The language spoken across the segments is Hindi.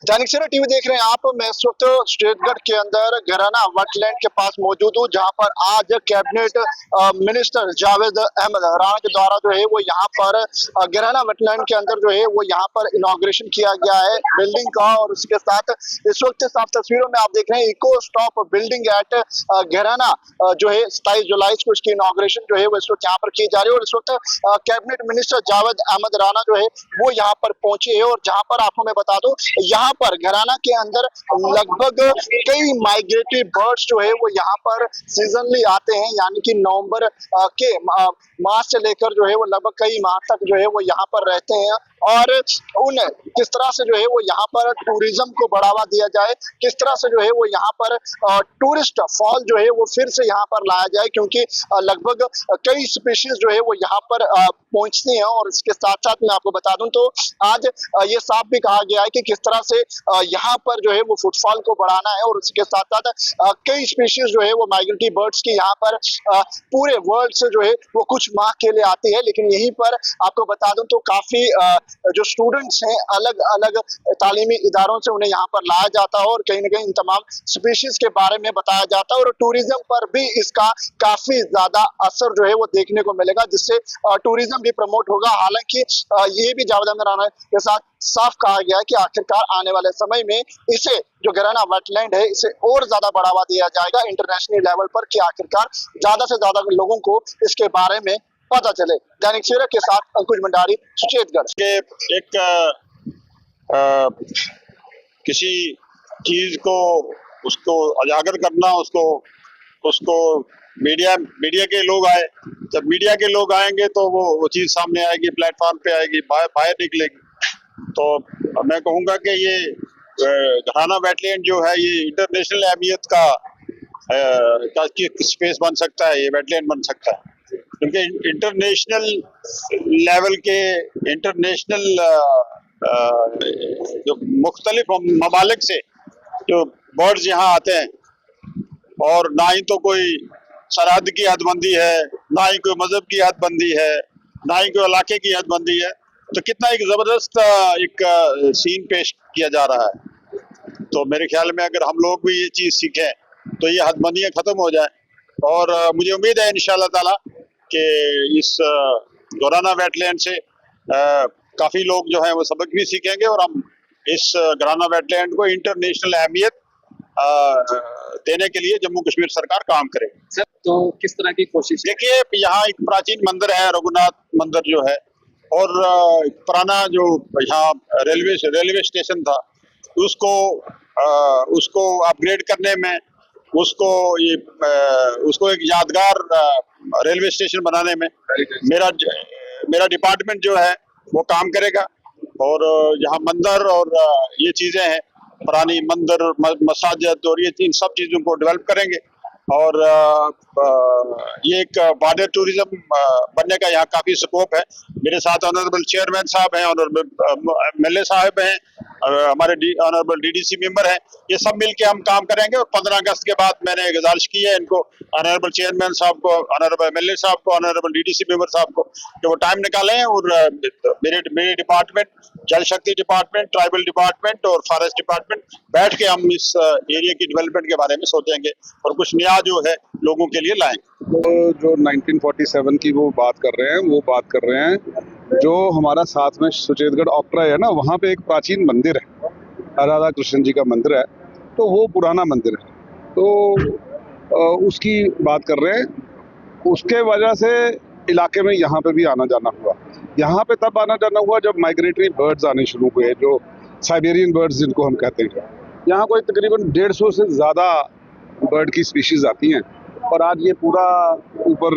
दैनिक सवेरा टीवी देख रहे हैं आप। मैं इस वक्त स्टेटगढ़ के अंदर घराना वेटलैंड के पास मौजूद हूँ, जहां पर आज कैबिनेट मिनिस्टर जावेद अहमद राणा के द्वारा जो है वो यहाँ पर घराना वेटलैंड के अंदर जो है वो यहाँ पर इनॉग्रेशन किया गया है बिल्डिंग का। और उसके साथ इस वक्त साफ तस्वीरों में आप देख रहे हैं इको स्टॉप बिल्डिंग एट घराना जो है 27 जुलाई को इसकी इनॉग्रेशन जो है वो इस वक्त यहाँ पर की जा रही है। और इस वक्त कैबिनेट मिनिस्टर जावेद अहमद राणा जो है वो यहाँ पर पहुंचे है। और जहाँ पर आपको मैं बता दूं, यहाँ पर घराना के अंदर लगभग कई माइग्रेटरी बर्ड्स जो है वो यहाँ पर सीजनली आते हैं, यानी कि नवंबर के मार्च से लेकर जो है वो लगभग कई माह तक जो है वो यहाँ पर रहते हैं। और उन किस तरह से जो है वो यहाँ पर टूरिज्म को बढ़ावा दिया जाए, किस तरह से जो है वो यहाँ पर टूरिस्ट फॉल जो है वो फिर से यहाँ पर लाया जाए, क्योंकि लगभग कई स्पीशीज जो है वो यहाँ पर पहुंचती हैं। और इसके साथ साथ मैं आपको बता दूं तो आज ये साफ भी कहा गया है कि किस तरह से यहाँ पर जो है वो फुटफॉल को बढ़ाना है। और उसके साथ साथ कई स्पीशीज जो है वो माइग्रेटरी बर्ड्स की यहाँ पर पूरे वर्ल्ड से जो है वो कुछ माह के लिए आती है। लेकिन यहीं पर आपको बता दूं तो काफी जो स्टूडेंट्स हैं अलग अलग तालीमी इदारों से उन्हें यहाँ पर लाया जाता है और कहीं ना कहीं इन तमाम स्पीशीज के बारे में बताया जाता है। और टूरिज्म पर भी इसका काफी ज्यादा असर जो है वो देखने को मिलेगा, जिससे टूरिज्म भी प्रमोट होगा। हालांकि ये भी जावेद अहमद राणा के साथ साफ कहा गया है कि आखिरकार आने वाले समय में इसे जो घराना वेटलैंड है इसे और ज्यादा बढ़ावा दिया जाएगा इंटरनेशनल लेवल पर, कि आखिरकार ज्यादा से ज्यादा लोगों को इसके बारे में पता चले। दैनिक सवेरा के साथ अंकुश भंडारी, सुचेतगढ़। एक आ, किसी चीज को उसको उजागर करना, उसको उसको मीडिया के लोग आए। जब मीडिया के लोग आएंगे तो वो चीज सामने आएगी, प्लेटफॉर्म पे आएगी, बाहर निकलेगी। तो मैं कहूँगा कि ये घराना वेटलैंड जो है ये इंटरनेशनल अहमियत का स्पेस बन सकता है, ये वेटलैंड बन सकता है। क्योंकि इंटरनेशनल लेवल के इंटरनेशनल जो मुख्तलिफ ममालिक से जो बर्ड्स यहाँ आते हैं, और ना ही तो कोई सरहद की हदबंदी है, ना ही कोई मजहब की हदबंदी है, ना ही कोई इलाके की हदबंदी है, तो कितना एक जबरदस्त एक सीन पेश किया जा रहा है। तो मेरे ख्याल में अगर हम लोग भी ये चीज सीखें तो ये हदबंदियां खत्म हो जाए। और मुझे उम्मीद है इंशाल्लाह ताला कि इस घराना वेटलैंड से काफी लोग जो है वो सबक भी सीखेंगे और हम इस घराना वेटलैंड को इंटरनेशनल अहमियत देने के लिए जम्मू कश्मीर सरकार काम करे। तो किस तरह की कोशिश? देखिए, यहाँ एक प्राचीन मंदिर है, रघुनाथ मंदिर जो है, और पुराना जो यहाँ रेलवे स्टेशन था उसको अपग्रेड करने में, उसको एक यादगार रेलवे स्टेशन बनाने में मेरा डिपार्टमेंट जो है वो काम करेगा। और यहाँ मंदिर और ये चीजें हैं, पुरानी मंदिर, मसाजिद और ये इन सब चीजों को डेवलप करेंगे। और ये एक बॉर्डर टूरिज्म बनने का यहाँ काफी स्कोप है। मेरे साथ ऑनरेबल चेयरमैन साहब हैं, ऑनरेबल एमएलए साहब हैं, हमारे ऑनरेबल डीडीसी मेंबर हैं। ये सब मिलके हम काम करेंगे। और 15 अगस्त के बाद मैंने गुजारिश की है इनको, ऑनरेबल चेयरमैन साहब को, ऑनरेबल एमएलए साहब को, ऑनरेबल डीडीसी मेंबर साहब को, कि वो टाइम निकालें और मेरे डिपार्टमेंट, जल शक्ति डिपार्टमेंट, ट्राइबल डिपार्टमेंट और फॉरेस्ट डिपार्टमेंट बैठ के हम इस एरिया की डेवलपमेंट के बारे में सोचेंगे और कुछ नया जो है लोगों के लिए लाएंगे। तो जो 1947 की वो बात कर रहे हैं जो हमारा साथ में सुचेतगढ़ ऑक्ट्रा है ना, वहाँ पे एक प्राचीन मंदिर है, राधा कृष्ण जी का मंदिर है। तो वो पुराना मंदिर है, तो उसकी बात कर रहे हैं। उसके वजह से इलाके में यहाँ पे भी आना जाना हुआ। यहाँ पे तब आना जाना हुआ जब माइग्रेटरी बर्ड्स आने शुरू हुए, जो साइबेरियन बर्ड्स जिनको हम कहते हैं। यहाँ कोई तकरीबन 150 से ज़्यादा बर्ड की स्पीशीज आती हैं। और आज ये पूरा ऊपर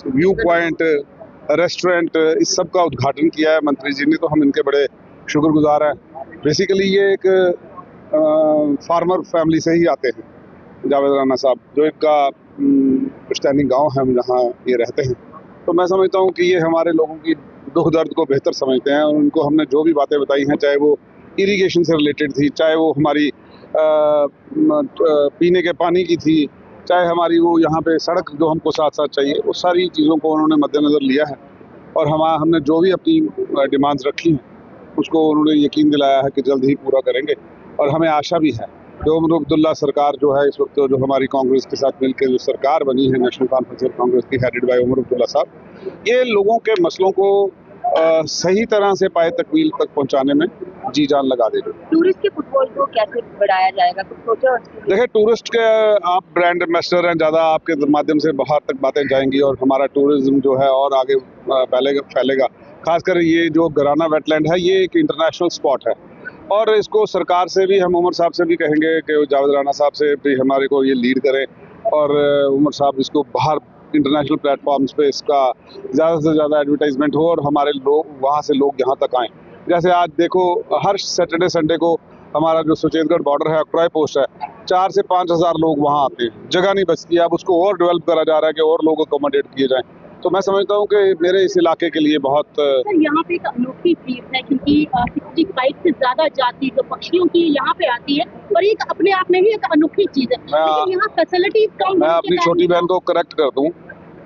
व्यू पॉइंट, रेस्टोरेंट, इस सब का उद्घाटन किया है मंत्री जी ने, तो हम इनके बड़े शुक्रगुजार हैं। बेसिकली ये एक फार्मर फैमिली से ही आते हैं, जावेद राणा साहब, जो इनका पुश्तैनी गांव है, हम जहाँ ये रहते हैं। तो मैं समझता हूँ कि ये हमारे लोगों की दुख दर्द को बेहतर समझते हैं। और उनको हमने जो भी बातें बताई हैं, चाहे वो इरिगेशन से रिलेटेड थी, चाहे वो हमारी पीने के पानी की थी, चाहे हमारी वो यहाँ पे सड़क जो हमको साथ साथ चाहिए, वो सारी चीज़ों को उन्होंने मद्देनज़र लिया है। और हमने जो भी अपनी डिमांड्स रखी हैं उसको उन्होंने यकीन दिलाया है कि जल्द ही पूरा करेंगे। और हमें आशा भी है कि उमर अब्दुल्ला सरकार जो है इस वक्त जो हमारी कांग्रेस के साथ मिलकर जो सरकार बनी है, नेशनल कॉन्फ्रेंस ऑफ कांग्रेस की, हेडेड बाय उमर अब्दुल्ला साहब, ये लोगों के मसलों को सही तरह से पाए तकमील तक पहुंचाने में जी जान लगा देंगे। टूरिस्ट के फुटबॉल को कैसे बढ़ाया जाएगा, कुछ सोचा है उसके लिए? देखिए, टूरिस्ट के आप ब्रांड एम्बेसडर हैं, ज़्यादा आपके माध्यम से बाहर तक बातें जाएंगी और हमारा टूरिज्म जो है और आगे फैलेगा। खासकर ये जो गराना वेटलैंड है, ये एक इंटरनेशनल स्पॉट है और इसको सरकार से भी हम उमर साहब से भी कहेंगे कि जावेद राणा साहब से भी हमारे को ये लीड करें और उमर साहब इसको बाहर इंटरनेशनल प्लेटफॉर्म्स पे इसका ज़्यादा से ज़्यादा एडवर्टाइजमेंट हो और हमारे लोग वहाँ से लोग यहाँ तक आएँ। जैसे आज देखो, हर सैटरडे संडे को हमारा जो सुचेतगढ़ बॉर्डर है, ऑक्ट्रॉय पोस्ट है, 4 से 5 हज़ार लोग वहाँ आते हैं, जगह नहीं बचती। अब उसको और डेवलप करा जा रहा है कि और लोग अकोमोडेट किए जाएँ। तो मैं समझता हूँ कि मेरे इस इलाके के लिए बहुत सर, यहाँ पे एक अनोखी चीज है क्योंकि 65 से ज्यादा जाति जो पक्षियों की यहाँ पे आती है और एक अपने आप में ही एक अनोखी चीज है। लेकिन यहाँ फैसिलिटीज कम। मैं अपनी छोटी बहन को करेक्ट कर दूं,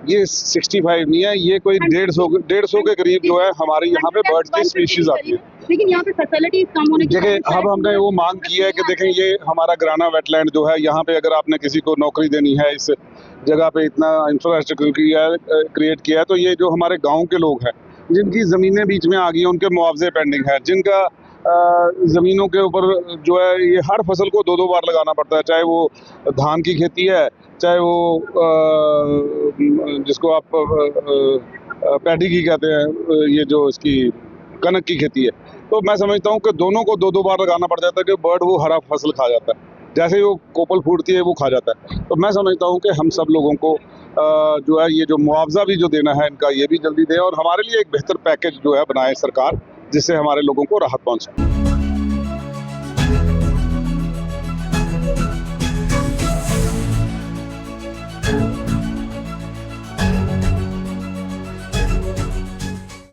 ये 65 नहीं है, ये कोई 150 के करीब जो है हमारे यहाँ पे बर्ड्स की स्पीशीज आती है। लेकिन यहाँ पे फैसिलिटीज कम होने की देखिए, अब हमने वो मांग की है कि देखें, ये हमारा गराना वेटलैंड जो है, यहाँ पे अगर आपने किसी को नौकरी देनी है, इस जगह पे इतना इंफ्रास्ट्रक्चर क्रिएट किया है, तो ये जो हमारे गांव के लोग हैं जिनकी ज़मीनें बीच में आ गई हैं, उनके मुआवजे पेंडिंग है, जिनका ज़मीनों के ऊपर जो है ये हर फसल को 2-2 बार लगाना पड़ता है, चाहे वो धान की खेती है, चाहे वो जिसको आप पैडी की कहते हैं, ये जो इसकी कनक की खेती है। तो मैं समझता हूँ कि दोनों को 2-2 बार लगाना पड़ जाता है कि बर्ड वो हरा फसल खा जाता है, जैसे ही वो कोपल फूटती है वो खा जाता है। तो मैं समझता हूँ कि हम सब लोगों को जो है ये जो मुआवजा भी जो देना है इनका, ये भी जल्दी दें और हमारे लिए एक बेहतर पैकेज जो है बनाए सरकार, जिससे हमारे लोगों को राहत पहुँचे।